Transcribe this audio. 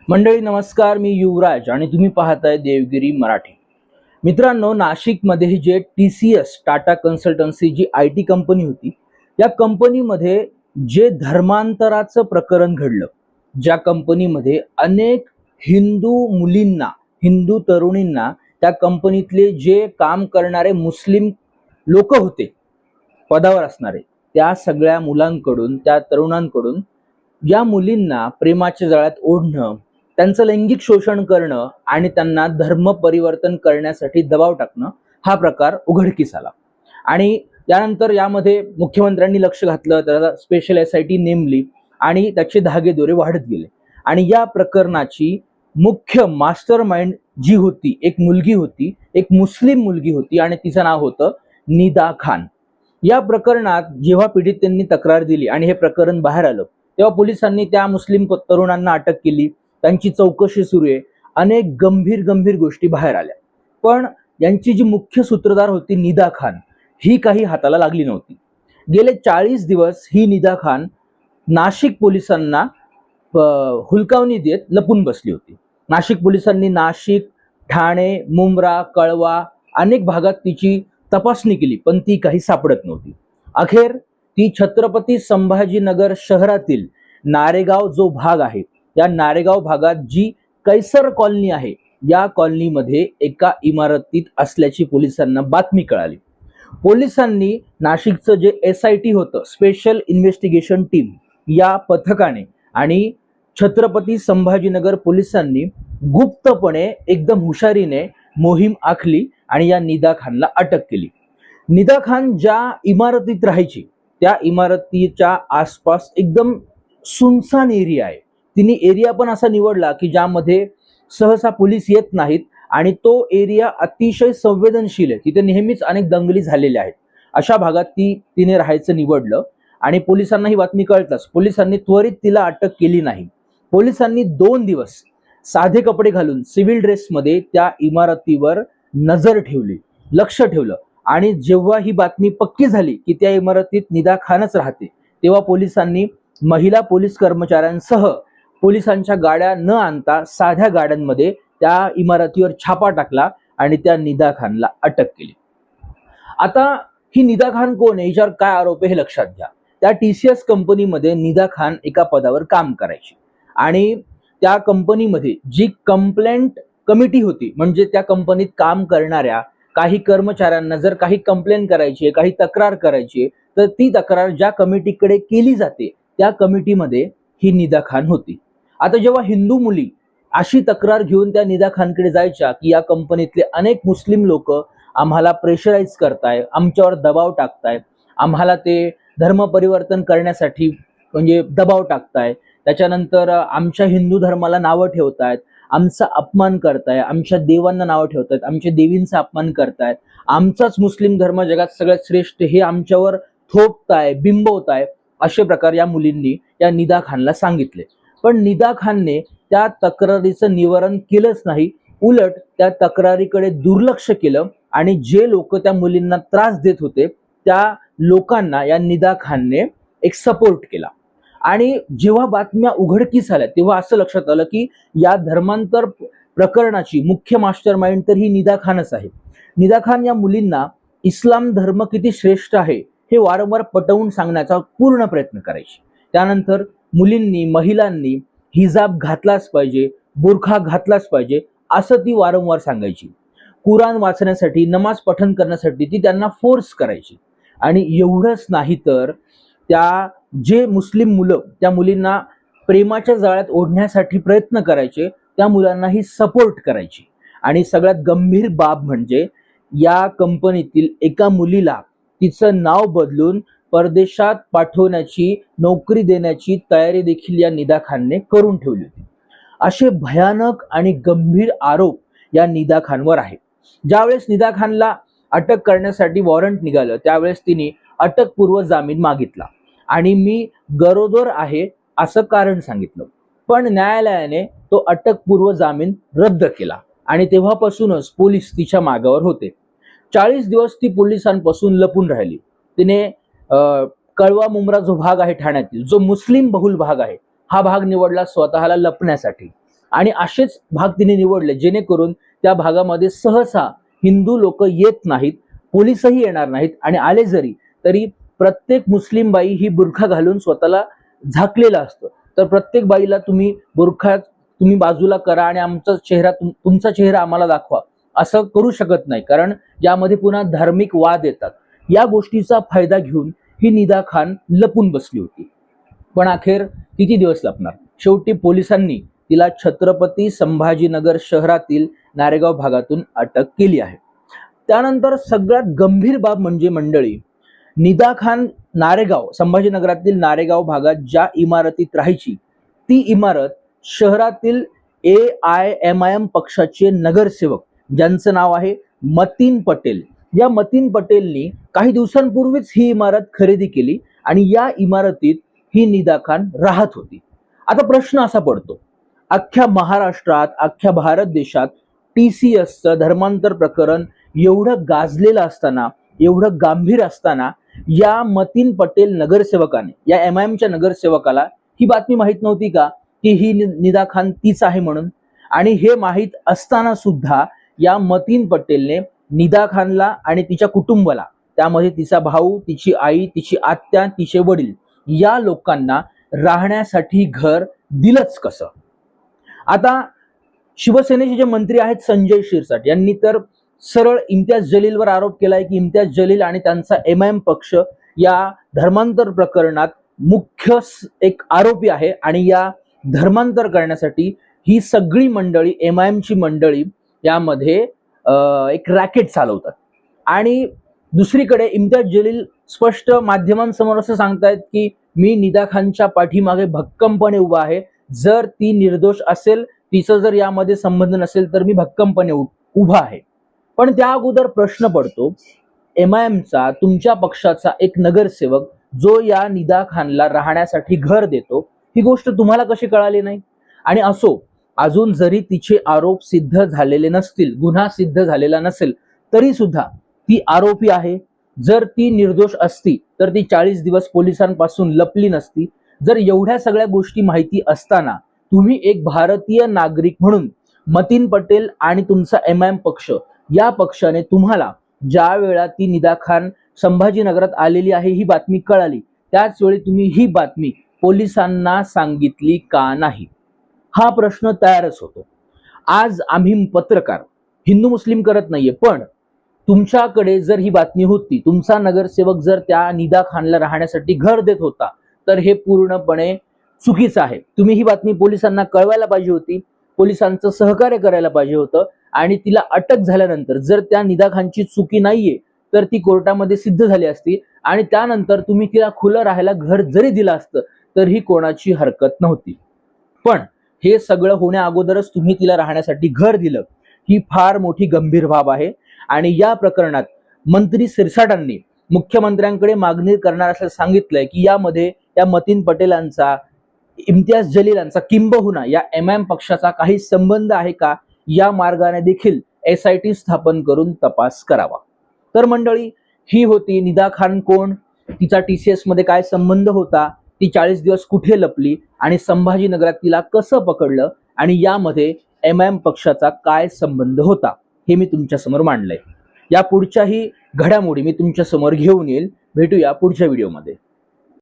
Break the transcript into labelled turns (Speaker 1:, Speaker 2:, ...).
Speaker 1: मंडळी नमस्कार, मी युवराज आणि तुम्ही पाहताय देवगिरी मराठी. मित्रांनो, नाशिकमध्ये जे TCS टाटा कन्सल्टन्सी जी IT कंपनी होती, या कंपनीमध्ये जे धर्मांतराचं प्रकरण घडलं, ज्या कंपनीमध्ये अनेक हिंदू मुलींना, हिंदू तरुणींना त्या कंपनीतले जे काम करणारे मुस्लिम लोक होते, पदावर असणारे, त्या सगळ्या मुलांकडून, त्या तरुणांकडून या मुलींना प्रेमाच्या जाळ्यात ओढणं, त्यांचं लैंगिक शोषण करणं आणि त्यांना धर्म परिवर्तन करण्यासाठी दबाव टाकणं हा प्रकार उघडकीस आला. आणि त्यानंतर यामध्ये मुख्यमंत्र्यांनी लक्ष घातलं, त्याला स्पेशल SIT नेमली आणि त्याचे धागेदोरे वाढत गेले. आणि या प्रकरणाची मुख्य मास्टर माइंड जी होती, एक मुलगी होती, एक मुस्लिम मुलगी होती आणि तिचं नाव होतं निदा खान. या प्रकरणात जेव्हा पीडितेंनी तक्रार दिली आणि हे प्रकरण बाहेर आलं, तेव्हा पोलिसांनी त्या मुस्लिम तरुणांना अटक केली. त्यांची चौकशी सुरू आहे. अनेक गंभीर गंभीर गोष्टी बाहेर आल्या. पण यांची जी मुख्य सूत्रधार होती निदा खान, ही काही हाताला लागली नव्हती. गेले 40 दिवस ही निदा खान नाशिक पोलिसांना हुलकावणी देत लपून बसली होती. नाशिक पोलिसांनी नाशिक, ठाणे, मुंब्रा, कळवा अनेक भागात तिची तपासणी केली, पण ती काही सापडत नव्हती. अखेर ती छत्रपती संभाजीनगर शहरातील नारेगाव जो भाग आहे, या नारेगाव भागात जी कैसर कॉलनी आहे, या कॉलनीमध्ये एका इमारतीत असल्याची पोलिसांना बातमी कळाली. पोलिसांनी नाशिकचं जे SIT होतं, स्पेशल इन्व्हेस्टिगेशन टीम, या पथकाने आणि छत्रपती संभाजीनगर पोलिसांनी गुप्तपणे एकदम हुशारीने मोहीम आखली आणि या निदा खानला अटक केली. निदा खान ज्या इमारतीत राहायची, त्या इमारतीच्या आसपास एकदम सुनसान एरिया आहे. तिने एरिया पण असा निवडला की ज्यामध्ये सहसा पोलीस येत नाहीत आणि तो एरिया अतिशय संवेदनशील आहे. तिथे नेहमीच अनेक दंगली झालेल्या आहेत. अशा भागात तिने राहायचं निवडलं आणि पोलिसांना ही बातमी कळताच पोलिसांनी त्वरित तिला अटक केली नाही. पोलिसांनी 2 दिवस साधे कपडे घालून सिव्हिल ड्रेसमध्ये त्या इमारतीवर नजर ठेवली, लक्ष ठेवलं. आणि जेव्हा ही बातमी पक्की झाली की त्या इमारतीत निदा खानच राहते, तेव्हा पोलिसांनी महिला पोलीस कर्मचाऱ्यांसह पोलिसांच्या गाड्या न आणता साध्या गाड्यांमध्ये त्या इमारतीवर छापा टाकला आणि त्या निदा खानला अटक केली. आता ही निदा खान कोण आहे, हिच्यावर काय आरोप आहे हे लक्षात घ्या. त्या TCS कंपनीमध्ये निदा खान एका पदावर काम करायची आणि त्या कंपनीमध्ये जी कंप्लेंट कमिटी होती, म्हणजे त्या कंपनीत काम करणाऱ्या काही कर्मचाऱ्यांना जर काही कंप्लेंट करायची आहे, काही तक्रार करायची आहे, तर ती तक्रार ज्या कमिटीकडे केली जाते, त्या कमिटीमध्ये ही निदा खान होती. आता जेव्हा हिंदू मुली अशी तक्रार घेऊन त्या निदा खानकडे जायच्या की या कंपनीतले अनेक मुस्लिम लोक आम्हाला प्रेशराईज करताय, आमच्यावर दबाव टाकताय, आम्हाला ते धर्म परिवर्तन करण्यासाठी म्हणजे दबाव टाकताय, त्याच्यानंतर आमच्या हिंदू धर्माला नावं ठेवतायत, आमचा अपमान करताय, आमच्या देवांना नावं ठेवतायत, आमच्या देवींचा अपमान करतायत, आमचाच मुस्लिम धर्म जगात सगळ्यात श्रेष्ठ हे आमच्यावर थोपताय, बिंबवताय, असे प्रकार या मुलींनी या निदा खानला सांगितले. पण निदा खानने त्या तक्रारीचं निवारण केलंच नाही, उलट त्या तक्रारीकडे दुर्लक्ष केलं आणि जे लोक त्या मुलींना त्रास देत होते त्या लोकांना या निदा खानने एक सपोर्ट केला. आणि जेव्हा बातम्या उघडकीस आल्या तेव्हा असं लक्षात आलं की या धर्मांतर प्रकरणाची मुख्य मास्टर माइंड तर ही निदा खानच आहे. निदा खान या मुलींना इस्लाम धर्म किती श्रेष्ठ आहे हे वारंवार पटवून सांगण्याचा पूर्ण प्रयत्न करायची. त्यानंतर मुलींनी, महिलांनी हिजाब घातलाच पाहिजे, बुरखा घातलाच पाहिजे असं ती वारंवार सांगायची. कुराण वाचण्यासाठी, नमाज पठण करण्यासाठी ती त्यांना फोर्स करायची. आणि एवढंच नाही तर त्या जे मुस्लिम मुलं त्या मुलींना प्रेमाच्या जाळ्यात ओढण्यासाठी प्रयत्न करायचे, त्या मुलांनाही सपोर्ट करायची. आणि सगळ्यात गंभीर बाब म्हणजे या कंपनीतील एका मुलीला तिचं नाव बदलून परदेशात पाठवण्याची, नोकरी देण्याची तयारी देखील या निदा खानने करून ठेवली होती. असे भयानक आणि गंभीर आरोप या निदा खानवर आहे. ज्यावेळेस निदा खानला अटक करण्यासाठी वॉरंट निघालं त्यावेळेस तिने अटकपूर्व जामीन मागितला आणि मी गरोदर आहे असं कारण सांगितलं. पण न्यायालयाने तो अटकपूर्व जामीन रद्द केला आणि तेव्हापासूनच पोलीस तिच्या मागावर होते. 40 दिवस ती पोलिसांपासून लपून राहिली. तिने कळवा मुंब्रा जो भाग आहे ठाण्यातील, जो मुस्लिम बहुल भाग आहे, हा भाग निवडला स्वतःला लपण्यासाठी. आणि असेच भाग तिने निवडले जेणेकरून त्या भागामध्ये सहसा हिंदू लोक येत नाहीत, पोलिसही येणार नाहीत, आणि आले जरी तरी प्रत्येक मुस्लिम बाई ही बुरखा घालून स्वतःला झाकलेलं असतं. तर प्रत्येक बाईला तुम्ही बुरखा तुम्ही बाजूला करा आणि आमचा चेहरा तुमचा चेहरा आम्हाला दाखवा असं करू शकत नाही, कारण यामध्ये पुन्हा धार्मिक वाद येतात. या गोष्टीचा फायदा घेऊन ही निदा खान लपून बसली होती. पण अखेर किती दिवस लपणार? शेवटी पोलिसांनी तिला छत्रपती संभाजीनगर शहरातील नारेगाव भागातून अटक केली आहे. त्यानंतर सगळ्यात गंभीर बाब म्हणजे मंडळी, निदा खान नारेगाव संभाजीनगरातील नारेगाव भागात ज्या इमारतीत राहायची ती इमारत शहरातील AIMIM पक्षाचे नगरसेवक ज्यांचं नाव आहे मतीन पटेल, या मतीन पटेलनी काही दिवसांपूर्वीच ही इमारत खरेदी केली आणि या इमारतीत ही निदा खान राहत होती. आता प्रश्न असा पडतो, अख्ख्या महाराष्ट्रात अख्ख्या भारत देशात TCSचं धर्मांतर प्रकरण एवढं गाजलेलं असताना, एवढं गांभीर असताना या मतीन पटेल नगरसेवकाने, या MIMच्या नगरसेवकाला ही बातमी माहित नव्हती का की ही निदा खान तीच आहे म्हणून? आणि हे माहित असताना सुद्धा या मतीन पटेलने निदा खानला आणि तिच्या कुटुंबाला, त्यामध्ये तिचा भाऊ, तिची आई, तिची आत्या, तिचे वडील, या लोकांना राहण्यासाठी घर दिलंच कसं? आता शिवसेनेचे जे मंत्री आहेत संजय शिरसाट यांनी तर सरळ इम्तियाज जलीलवर आरोप केलाय की इम्तियाज जलील आणि त्यांचा MIM पक्ष या धर्मांतर प्रकरणात मुख्य एक आरोपी आहे आणि या धर्मांतर करण्यासाठी ही सगळी मंडळी, MIMची मंडळी यामध्ये एक रॅकेट चालवतात. आणि दुसरीकडे इम्तियाज जलील स्पष्ट माध्यमांसमोर असं सांगतायत की मी निदा खानच्या पाठीमागे भक्कमपणे उभा आहे, जर ती निर्दोष असेल, तिचा जर यामध्ये संबंध नसेल तर मी भक्कमपणे उभा आहे. पण त्या अगोदर प्रश्न पडतो, MIMचा तुमच्या पक्षाचा एक नगरसेवक जो या निदा खानला राहण्यासाठी घर देतो, ही गोष्ट तुम्हाला कशी कळाली नाही? आणि असो, अजून जरी तिचे आरोप सिद्ध झालेले नसतील, गुन्हा सिद्ध झालेला नसेल, तरी सुद्धा ती आरोपी आहे. जर ती निर्दोष असती तर ती 40 दिवस पोलिसांपासून लपली नसती. जर एवढ्या सगळ्या गोष्टी माहिती असताना तुम्ही एक भारतीय नागरिक म्हणून मतीन पटेल आणि तुमचा MIM पक्ष, या पक्षाने तुम्हाला ज्या वेळा ती निदा खान संभाजीनगरात आलेली आहे ही बातमी कळाली, त्याच वेळी तुम्ही ही बातमी पोलिसांना सांगितली का नाही? हा प्रश्न तयारच होतो. आज आम्ही पत्रकार हिंदू मुस्लिम करत नाहीये, पण तुमच्याकडे जर ही बातमी होती, तुमचा नगरसेवक जर त्या निदा खानला राहण्यासाठी घर देत होता, तर हे पूर्णपणे चुकीचं आहे. तुम्ही ही बातमी पोलिसांना कळवायला पाहिजे होती, पोलिसांचं सहकार्य करायला पाहिजे होतं, आणि तिला अटक झाल्यानंतर जर त्या निदा खानची चुकी नाहीये तर ती कोर्टामध्ये सिद्ध झाली असती आणि त्यानंतर तुम्ही तिला खुलं राहायला घर जरी दिलं असतं तर ही कोणाची हरकत नव्हती. पण हे सगळं होण्या अगोदरच तुम्ही तिला राहण्यासाठी घर दिलं, ही फार मोठी गंभीर बाब आहे. आणि या प्रकरणात मंत्री सिरसाटांनी मुख्यमंत्र्यांकडे मागणी करणार असं सांगितलंय की यामध्ये या मतीन पटेलांचा, इम्तियाज जलीलांचा, किंबहुना या MIM पक्षाचा काही संबंध आहे का, या मार्गाने देखील SIT स्थापन करून तपास करावा. तर मंडळी, ही होती निदा खान कोण, तिचा TCS मध्ये काय संबंध होता, ती 40 दिवस कुठे लपली आणि संभाजीनगरात तिला कसं पकडलं आणि यामध्ये MIM पक्षाचा काय संबंध होता, हे मी तुमच्या समोर मांडलंय. या पुढच्याही घडामोडी मी तुमच्या समोर घेऊन येईल. भेटूया पुढच्या व्हिडिओमध्ये.